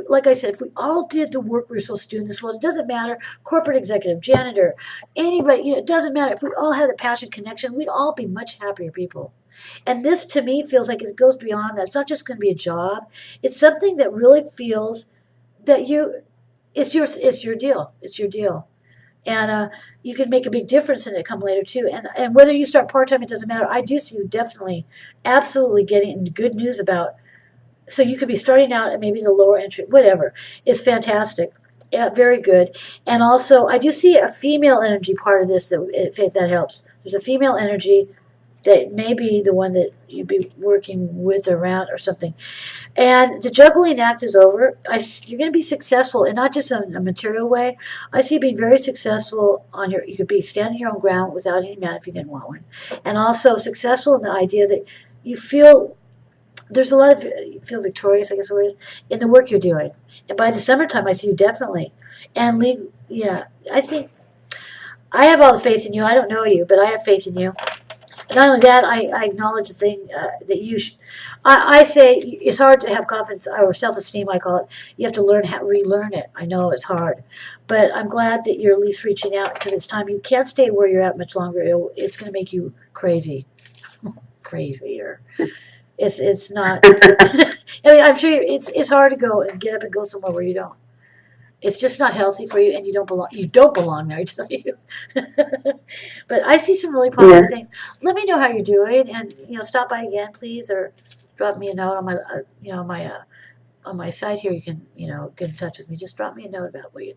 Like I said, if we all did the work we were supposed to do in this world, it doesn't matter. Corporate executive, janitor, anybody. It doesn't matter. If we all had a passion connection, we'd all be much happier people. And this, to me, feels like it goes beyond that. It's not just going to be a job. It's something that really feels that it's your deal. It's your deal. And you can make a big difference in it come later too. And whether you start part time, it doesn't matter. I do see you definitely, absolutely getting good news about. So you could be starting out at maybe the lower entry, whatever. It's fantastic, yeah, very good. And also, I do see a female energy part of this that helps. There's a female energy that may be the one that you'd be working with around or something. And the juggling act is over. You're going to be successful, and not just in a material way. I see you being very successful you could be standing your own ground without any man if you didn't want one. And also successful in the idea that you feel, there's a lot of, you feel victorious, I guess the word is, in the work you're doing. And by the summertime, I see you definitely. And I think, I have all the faith in you. I don't know you, but I have faith in you. Not only that, I acknowledge the thing that you I say it's hard to have confidence or self-esteem, I call it. You have to relearn it. I know it's hard. But I'm glad that you're at least reaching out because it's time. You can't stay where you're at much longer. It's going to make you crazy. Crazier. It's not. I mean, I'm sure it's hard to go and get up and go somewhere where you don't. It's just not healthy for you, and you don't belong. You don't belong there, I tell you. But I see some really positive things. Let me know how you're doing, and stop by again, please, or drop me a note on my on my site here. You can get in touch with me. Just drop me a note about what you.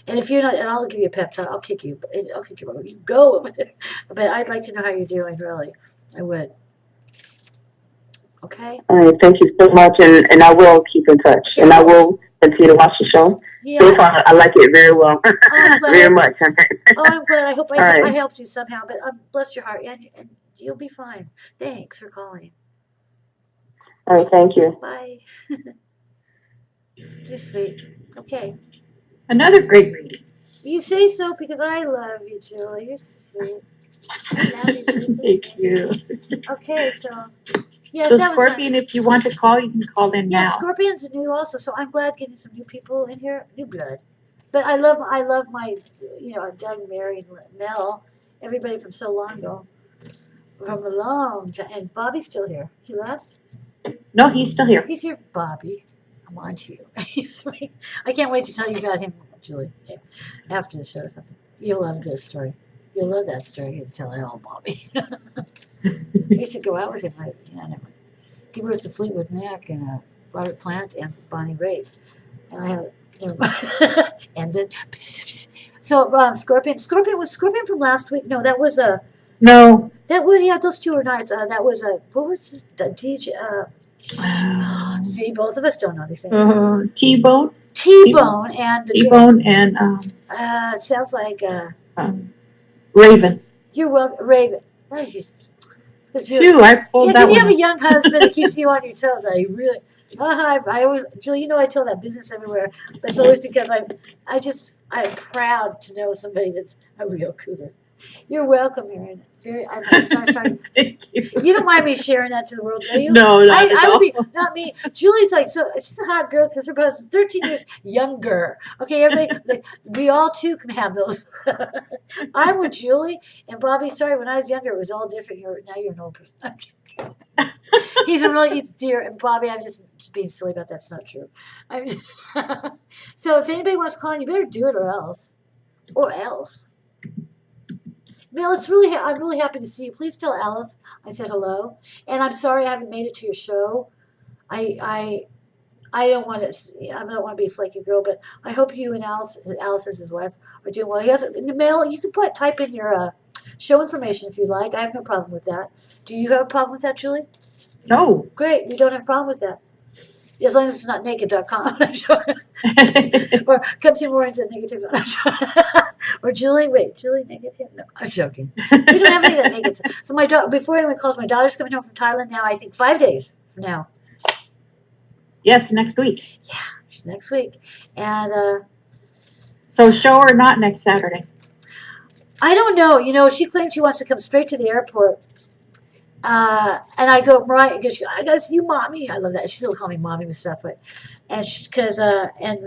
And if you're not, and I'll give you a pep talk. I'll kick you. I'll kick you. You go. But I'd like to know how you're doing. Really, I would. Okay. All right. Thank you so much, and I will keep in touch, and I will continue to watch the show. Yeah. So far, I like it very well. Very much. I'm glad. I hope right. I helped you somehow. But bless your heart, and you'll be fine. Thanks for calling. All right. Thank you. Bye. You're sweet. Okay. Another great reading. You say so because I love you, Julie. You're so sweet. I love you. Thank you. Okay, so yeah, So that Scorpion, if you want to call, you can call in yeah, now. Scorpion's new also, so I'm glad getting some new people in here, new blood. But I love my Doug, Mary, and Mel, everybody from so long ago, from a long time. And is Bobby still here? He left. No, he's still here. He's here, Bobby. I'm on to you. I can't wait to tell you about him, Julie. Okay, after the show or something. You'll love this story. You'll love that story. You'll tell it all, Bobby. I used to go out with him. Never. He worked at Fleetwood Mac and Robert Plant and Bonnie Raitt. And I have never mind. And then so Scorpion was Scorpion from last week. No, that was No. that was those two were nice. That was what was his DJ? See, both of us don't know these things. T-Bone. T-Bone and T-Bone and it sounds like Raven. you're welcome, Raven. That was just Phew, I pulled that because you one. have a young husband that keeps you on your toes. I really, I always, Julie, I tell that business everywhere. But it's always because I'm proud to know somebody that's a real cougar. You're welcome, Aaron. I'm sorry. Thank you. You don't mind me sharing that to the world, do you? No, not at I all. would be, not me. Julie's like, so she's a hot girl because her husband's 13 years younger. Okay, everybody, like, we all too can have those. I'm with Julie and Bobby. Sorry, when I was younger, it was all different. Now you're an old person. I'm joking. He's dear. And Bobby, I'm just being silly about that's not true. So if anybody wants to call in, you better do it or else. Or else. Bill, I'm really happy to see you. Please tell Alice I said hello. And I'm sorry I haven't made it to your show. I don't want to be a flaky girl, but I hope you and Alice is his wife, are doing well. He has in the mail. You can type in your show information if you like. I have no problem with that. Do you have a problem with that, Julie? No. Great. We don't have a problem with that. As long as it's not naked.com. Or come see Maureen's at negative. Or Julie negative. No, I'm joking. We don't have any of that naked stuff. So my daughter, before anyone calls, my daughter's coming home from Thailand now. I think 5 days from now. Yes, next week. Yeah, next week. And so show or not next Saturday? I don't know. You know, she claims she wants to come straight to the airport. And I go, Mariah, because I gotta see you, mommy. I love that. She still call me mommy and stuff, but and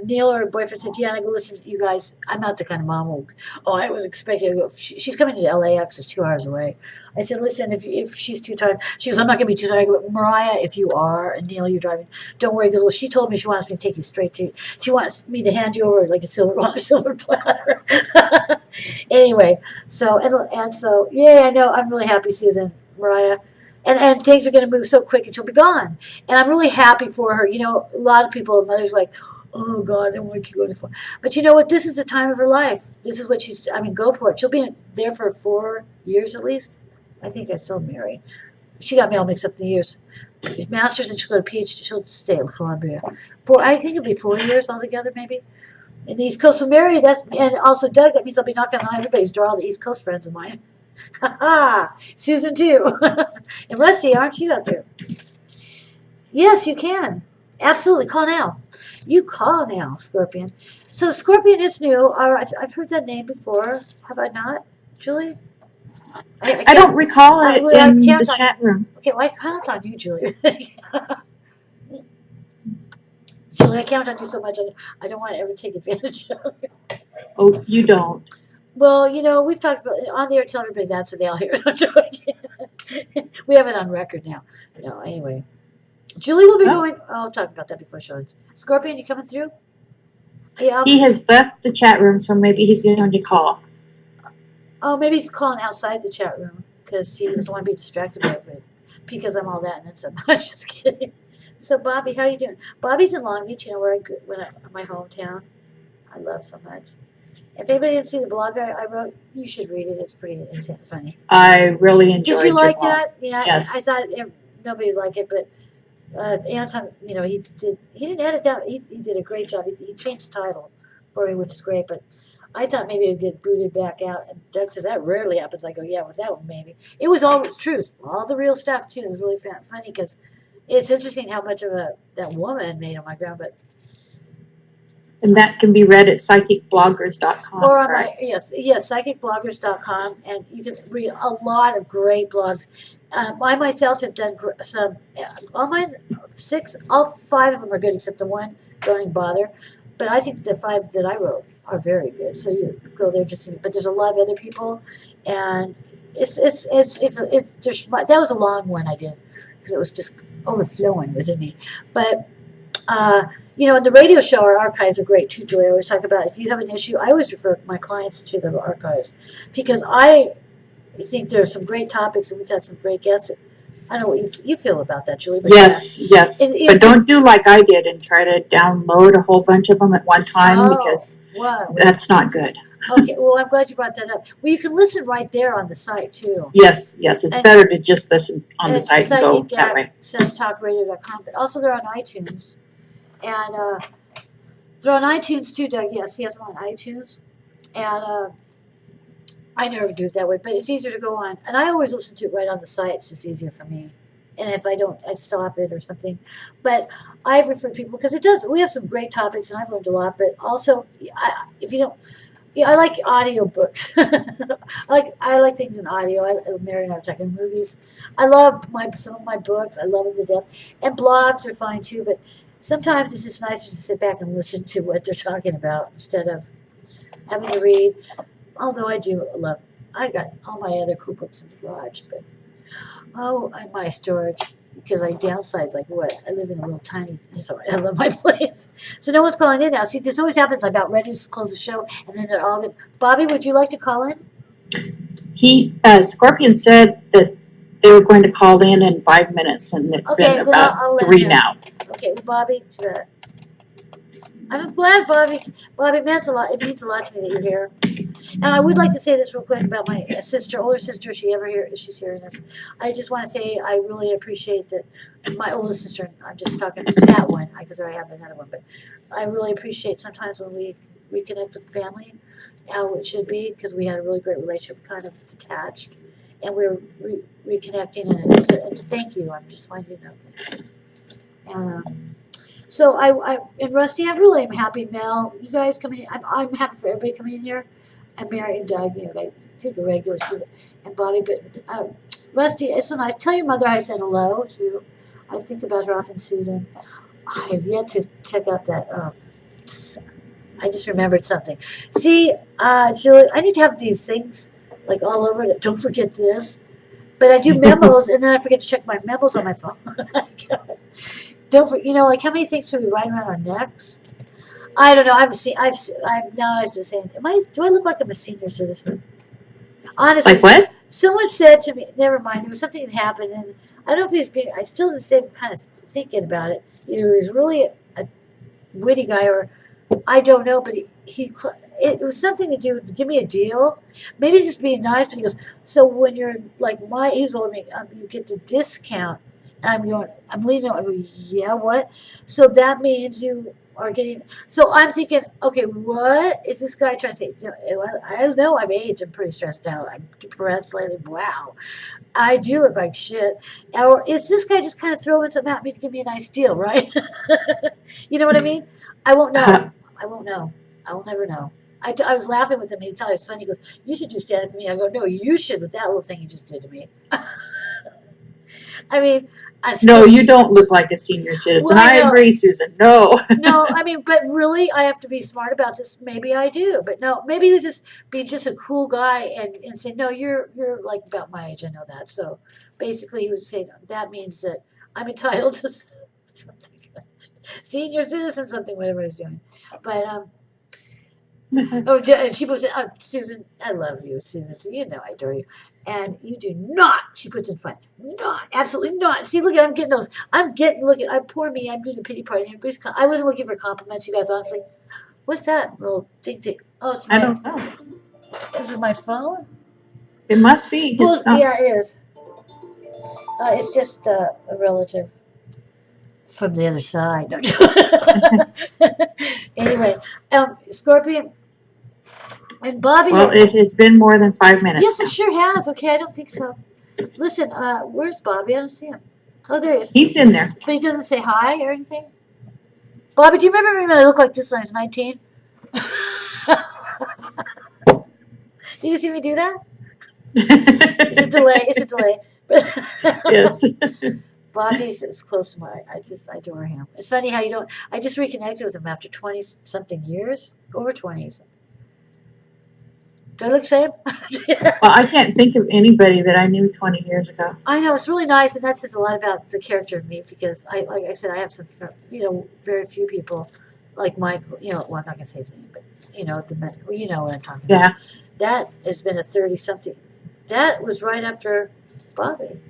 Neil, her boyfriend, said, yeah, I go, listen, you guys, I'm not the kind of mom who, I was expecting to go. She's coming to LAX, it's 2 hours away. I said, listen, if she's too tired, she goes, I'm not gonna be too tired. I go, Mariah, if you are, and Neil, you're driving, don't worry, because well, she told me she wants me to take you she wants me to hand you over like a silver platter. Anyway, so yeah, I know, I'm really happy, Susan, Mariah. And things are going to move so quick and she'll be gone. And I'm really happy for her. You know, a lot of people, mothers like, oh, God, I don't want to keep going for. But you know what? This is the time of her life. This is what go for it. She'll be there for 4 years at least. I think I'm still married. She got me all mixed up in the years. Master's and she'll go to PhD. She'll stay at Columbia. I think it'll be 4 years altogether, maybe. In the East Coast. So Mary, and also Doug, that means I'll be knocking on everybody's door, all the East Coast friends of mine. Ha Susan too. And Rusty, aren't you out there? Yes, you can. Absolutely. Call now. You call now, Scorpion. So Scorpion is new. I've heard that name before. Have I not, Julie? I don't recall it in the chat room. Okay, well, I count on you, Julie. Julie, I count on you so much. I don't want to ever take advantage of it. Oh, you don't. Well, you know, we've talked about on the air. Tell everybody that so they all hear it. We have it on record now. No, anyway. Julie will be going. I'll talk about that before show. Scorpion, you coming through? Yeah. He has left the chat room, so maybe he's going to call. Oh, maybe he's calling outside the chat room because he doesn't want to be distracted by it. Because I'm all that and then some. I'm just kidding. So, Bobby, how are you doing? Bobby's in Long Beach, you know, my hometown. I love so much. If anybody didn't see the blog I wrote, you should read it. It's pretty funny. I really enjoyed it. Did you like that? Yeah, yes. I thought nobody would like it, but Anton, you know, he didn't edit down. He did a great job. He changed the title for me, which is great. But I thought maybe it would get booted back out. And Doug says that rarely happens. I go, yeah, with that one maybe. It was all truth, all the real stuff too. It was really funny because it's interesting how much of that woman made on my ground, but. And that can be read at psychicbloggers.com. Or on yes, psychicbloggers.com, and you can read a lot of great blogs. I myself have done some. All 5 of them are good, except the one don't even bother. But I think the 5 that I wrote are very good. So you go there just. But there's a lot of other people, and that was a long one I did because it was just overflowing within me, but. You know, in the radio show, our archives are great too, Julie. I always talk about if you have an issue, I always refer my clients to the archives because I think there's some great topics and we've had some great guests. I don't know what you feel about that, Julie. But yes. But don't do like I did and try to download a whole bunch of them at one time because that's not good. Okay, well, I'm glad you brought that up. Well, you can listen right there on the site too. Yes, it's better to just listen on the site and go that way. SenseTalkRadio.com, but also they're on iTunes. And they're on iTunes too, Doug. Yes, he has them on iTunes. And I never do it that way, but it's easier to go on. And I always listen to it right on the site. It's just easier for me. And if I don't, I'd stop it or something. But I've referred people because it does. We have some great topics, and I've learned a lot. But also, if you don't, Yeah, I like audiobooks. I like things in audio. Mary and I were talking movies. I love some of my books. I love them to death. And blogs are fine too, but sometimes it's just nice just to sit back and listen to what they're talking about instead of having to read. Although I do love, I got all my other cool books in the garage, but my storage because I downsized. Like what? I live in a little tiny. It's all right. I love my place. So no one's calling in now. See, this always happens. I'm about ready to close the show, and then they're all good. Bobby, would you like to call in? Scorpion said that they were going to call in 5 minutes, and it's Okay, been then I'll about let 3 him know. now. Okay, well, Bobby, I'm glad, Bobby. Bobby, it means a lot. It means a lot to me that you're here. And I would like to say this real quick about my sister, older sister. If she's hearing this. I just want to say I really appreciate that my oldest sister. I'm just talking that one because I have another one, but I really appreciate sometimes when we reconnect with family, how it should be because we had a really great relationship, kind of detached, and we're reconnecting. And to thank you, I'm just letting you know. And so and Rusty, I really am happy. Mel, you guys coming in. I'm happy for everybody coming in here. And Mary and Doug, I think the regulars and Bobby, but Rusty, it's so nice. Tell your mother I said hello too. I think about her often, Susan. I have yet to check out that. I just remembered something. See, Julie, I need to have these things like all over. Don't forget this. But I do memos, and then I forget to check my memos on my phone. Like how many things should we write around our necks? I don't know. I was just saying, do I look like I'm a senior citizen? Honestly, Like what? someone said to me, never mind, there was something that happened, and I don't know if I still the same kind of thinking about it. Either he was really a witty guy or I don't know, but it was something to do to give me a deal. Maybe he's just being nice, but he goes, so when you're like he's older than me, you get the discount. And I'm leaning on, I go, yeah, what? So that means you are getting, so I'm thinking, okay, what is this guy trying to say? I know I've aged, I'm pretty stressed out, I'm depressed lately, wow. I do look like shit. Or is this guy just kind of throwing something at me to give me a nice deal, right? You know what I mean? I won't know. I won't know. I will never know. I was laughing with him, and he thought it was funny. He goes, you should just stand up to me. I go, no, you should with that little thing you just did to me. I mean, No, you don't look like a senior citizen. Well, I agree, Susan. No. No, I mean, but really, I have to be smart about this. Maybe I do, but no, maybe he was just being just a cool guy and say, no, you're like about my age. I know that. So basically, he was saying that means that I'm entitled to something, senior citizen, something, whatever he's doing. But and she was Susan. I love you, Susan. You know I adore you. And you do not, she puts in front, not, absolutely not. See, look I'm getting those. Look at, poor me, I'm doing a pity party. I wasn't looking for compliments, you guys, honestly. What's that little ding? Oh, it's I don't know. Is it my phone? It must be. Well, yeah, it is. It's just a relative from the other side. Anyway, Scorpion. And Bobby. Well, it has been more than 5 minutes. Yes, it sure has. Okay, I don't think so. Listen, where's Bobby? I don't see him. Oh, there he is. He's in there. But he doesn't say hi or anything? Bobby, do you remember when I looked like this when I was 19? Did you see me do that? It's a delay. Yes. Bobby's close to I adore him. It's funny how I just reconnected with him after 20-something years. Over 20. Do I look same? Well, I can't think of anybody that I knew 20 years ago. I know, it's really nice, and that says a lot about the character of me because, like I said, I have some, very few people like Michael, well, I'm not going to say his name, but, you know what I'm talking about. That has been a 30-something. That was right after Bobby.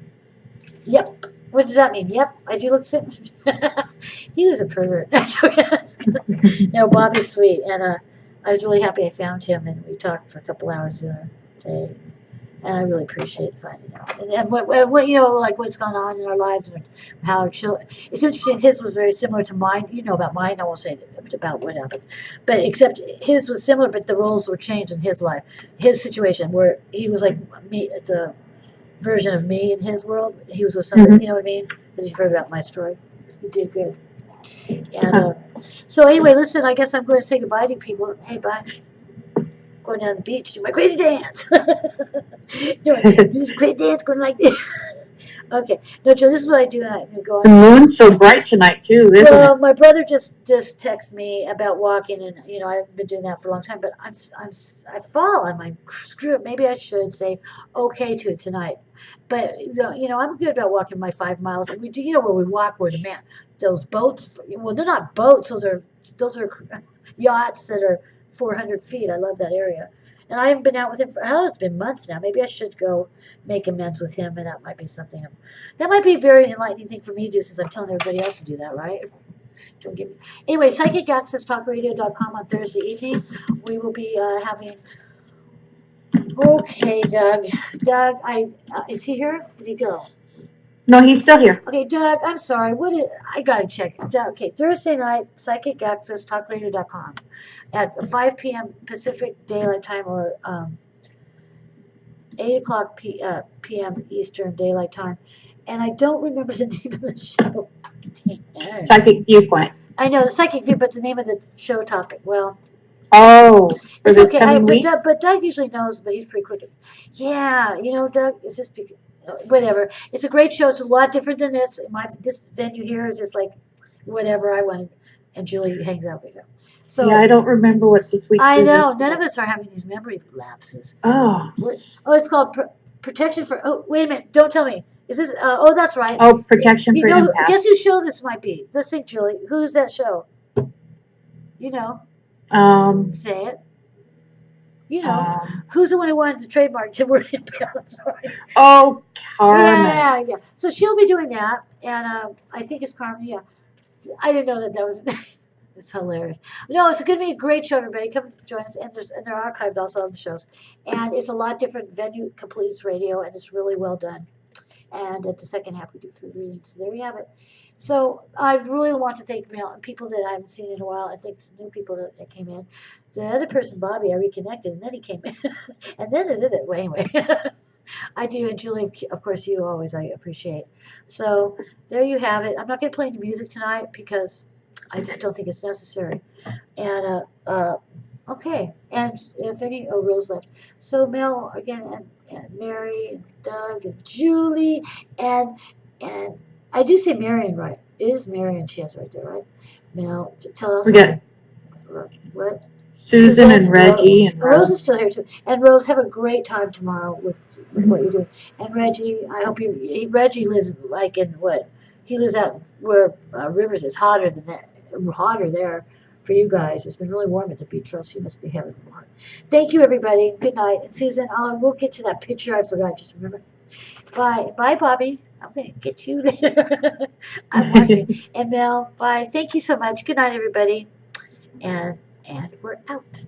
Yep. What does that mean? Yep, I do look similar. He was a pervert. No, Bobby's sweet, and I was really happy I found him, and we talked for a couple hours the other day, and I really appreciate finding out. And what like what's gone on in our lives and how our children. It's interesting. His was very similar to mine. You know about mine. I won't say about what happened, but except his was similar, but the roles were changed in his life, his situation, where he was like me, the version of me in his world. He was with somebody. Mm-hmm. You know what I mean? Because you've heard about my story. You did good. And so anyway, listen, I guess I'm going to say goodbye to people. Hey, bye. going down the beach, do my crazy dance. Doing this crazy dance going like this. Okay. No, Joe, this is what I do. I go The on. moon's so bright tonight too, isn't Well, it? my brother just texted me about walking, and I haven't been doing that for a long time. But I fall. I'm like, screw it. Maybe I should say okay to it tonight. But I'm good about walking my 5 miles. And we do, where we walk, where those boats. Well, they're not boats. Those are yachts that are 400 feet. I love that area. And I haven't been out with him for it's been months now. Maybe I should go make amends with him, and that might be something. That might be a very enlightening thing for me to do, since I'm telling everybody else to do that, right? Don't give me. Anyway, psychicaccesstalkradio.com on Thursday evening. We will be having. Okay, Doug. Doug, is he here? Did he go? No, he's still here. Okay, Doug, I'm sorry. I gotta check. Doug, okay, Thursday night, psychicaccesstalkradio.com at 5 p.m. Pacific Daylight Time, or 8 o'clock p.m. Eastern Daylight Time. And I don't remember the name of the show. Psychic Viewpoint. I know, the Psychic View, but the name of the show topic. Well, for it's this okay. coming week? But Doug usually knows, but he's pretty quick. Yeah, Doug, it's just whatever. It's a great show. It's a lot different than this. This venue here is just like whatever I wanted, and Julie hangs out with her. So Yeah, I don't remember what this week's I is. know none of us are having these memory lapses. Oh, It's called Protection for. Oh, wait a minute! Don't tell me. Is this? Oh, that's right. Protection for Empaths. Guess whose show this might be? Let's think, Julie. Who's that show? Say it. Who's the one who wanted to trademark the word empath? Sorry. Oh, Carmen. Yeah. So she'll be doing that, and I think it's Carmen. Yeah, I didn't know that was. It's hilarious. No, it's going to be a great show, everybody. Come join us, and they're archived also on the shows, and it's a lot different venue, Completes Radio, and it's really well done. And at the second half, we do 3 readings. So there you have it. So I really want to thank people that I haven't seen in a while. I think some new people that came in. The other person, Bobby, I reconnected, and then he came in, and then it did it. Well, anyway, I do, and Julie, of course, you always I appreciate. So there you have it. I'm not going to play any music tonight because I just don't think it's necessary. And okay, and if any, Rose left. So Mel again, and Mary, and Doug, and Julie, and I do say Marion right. It is Marion she has right there, right? Mel, tell us. We got what? Susan and Reggie and Rose is still here too. And Rose, have a great time tomorrow with what you're doing. And Reggie, I hope Reggie lives like in what? He lives out where Rivers is hotter than that. Hotter there for you guys. It's been really warm at the beach. Else you must be having warm. Thank you, everybody. Good night. And Susan, we'll get to that picture I forgot. Just remember. Bye, Bobby. I'm gonna get you later. I'm watching. And Mel, bye. Thank you so much. Good night, everybody. And we're out.